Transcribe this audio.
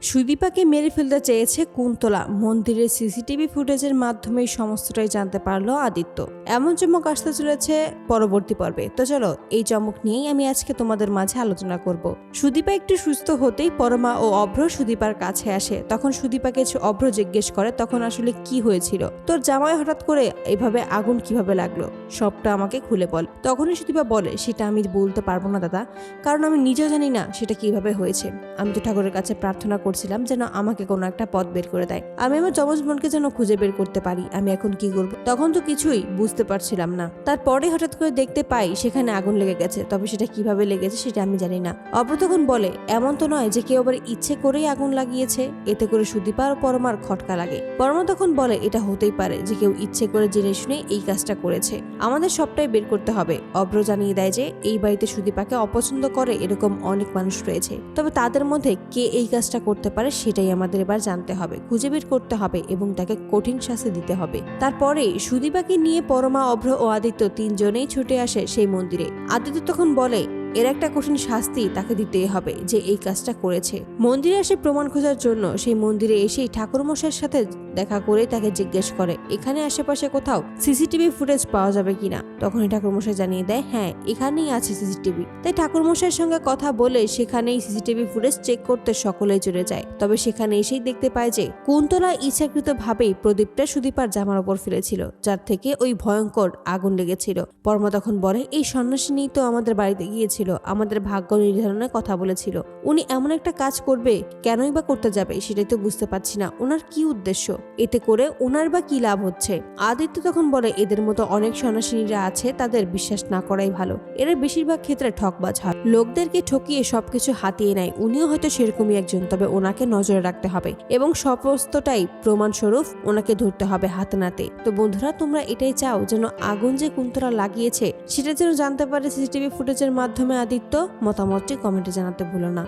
সুদীপাকে মেরে ফেলতে চেয়েছে কুন্তলা। মন্দিরের সিসিটিভি ফুটেজের মাধ্যমে সমস্তটাই জানতে পারলো আদিত্য। এমন চমক আসতে চলেছে পরবর্তী পর্বে। তো চলো এই চমক নিয়েই আমি আজকে তোমাদের মাঝে আলোচনা করব। সুদীপা একটু সুস্থ হতেই পরমা ও অভ্র সুদীপার কাছে আসে। তখন সুদীপাকে অভ্র জিজ্ঞেস করে তখন আসলে কি হয়েছিল, তোর জামাই হঠাৎ করে এভাবে আগুন কিভাবে লাগলো, সবটা আমাকে খুলে বল। তখনই সুদীপা বলে সেটা আমি বলতে পারবো না দাদা, কারণ আমি নিজেও জানি না সেটা কিভাবে হয়েছে। আমি তো ঠাকুরের কাছে প্রার্থনা করছিলাম যেন আমাকে কোনো একটা পথ বের করে দেয়, আমি আমার যমজ বোনকে যেন খুঁজে বের করতে পারি। আমি এখন কি করব তখন তো কিছুই বুঝতে পারছিলাম না। তারপরে হঠাৎ করে দেখতে পাই সেখানে আগুন লেগে গেছে, তবে সেটা কিভাবে লেগেছে সেটা আমি জানি না। অভ্র তখন বলে এমন তো নয় যে কেউ আবার ইচ্ছে করেই আগুন লাগিয়েছে, এতে করে সুদীপা আর পরমার খটকা লাগে। পরমা তখন বলে এটা হতেই পারে যে কেউ ইচ্ছে করে জেনে শুনে এই কাজটা করেছে, আমাদের সবটাই বের করতে হবে। অভ্র জানিয়ে দেয় যে এই বাড়িতে সুদীপাকে অপছন্দ করে এরকম অনেক মানুষ রয়েছে, তবে তাদের মধ্যে কে এই কাজটা করতে পারে সেটাই আমাদের এবার জানতে হবে, খুঁজে বের করতে হবে এবং তাকে কঠিন শাস্তি দিতে হবে। তারপরে সুদীপাকে নিয়ে পরমা, অভ্র ও আদিত্য তিনজনেই ছুটে আসে সেই মন্দিরে। আদিত্য তখন বলে এর একটা কঠিন শাস্তি তাকে দিতেই হবে যে এই কাজটা করেছে। মন্দিরে এসে প্রমাণ খোঁজার জন্য সেই মন্দিরে এসেই ঠাকুরমশাইয়ের সাথে দেখা করে তাকে জিজ্ঞেস করে এখানে আশেপাশে কোথাও সিসিটিভি ফুটেজ পাওয়া যাবে কিনা। তখনই ঠাকুরমশাই জানিয়ে দেয় হ্যাঁ এখানেই আছে সিসিটিভি। তাই ঠাকুরমশাইয়ের সঙ্গে কথা বলে সেখানেই সিসিটিভি ফুটেজ চেক করতে সকলেই চলে যায়। তবে সেখানে এসেই দেখতে পায় যে কুন্তলা ইচ্ছাকৃত ভাবেই প্রদীপটা সুদীপার জামার ওপর ফেলেছিল, যার থেকে ওই ভয়ঙ্কর আগুন লেগেছিল। পরমা তখন বলে এই সন্ন্যাসিনী তো আমাদের বাড়িতে গিয়েছিল, আমাদের ভাগ্য নির্ধারণের কথা বলেছিল, উনি এমন একটা কাজ করবে কেনই বা করতে যাবে সেটাই তো বুঝতে পারছি না, ওনার কি উদ্দেশ্য, এতে করে ওনার বা কি লাভ হচ্ছে। আদিত্য তখন বলে এদের মতো অনেক সন্ন্যাসিনীরা আছে, তাদের বিশ্বাস না করাই ভালো, এরা বেশিরভাগ ক্ষেত্রে ঠকবাজ হয়, লোকদেরকে ঠকিয়ে সবকিছু হাতিয়ে নেয়। উনিও হয়তো সেরকমই একজন, তবে ওনাকে নজরে রাখতে হবে এবং সমস্তটাই প্রমাণস্বরূপ ওনাকে ধরতে হবে হাতে নাতে। তো বন্ধুরা তোমরা এটাই চাও যেন আগুন যে কুন্তলা লাগিয়েছে সেটা যেন জানতে পারে সিসিটিভি ফুটেজের মাধ্যমে আদিত্য? মতামতটি কমেন্টে জানাতে ভুলো না।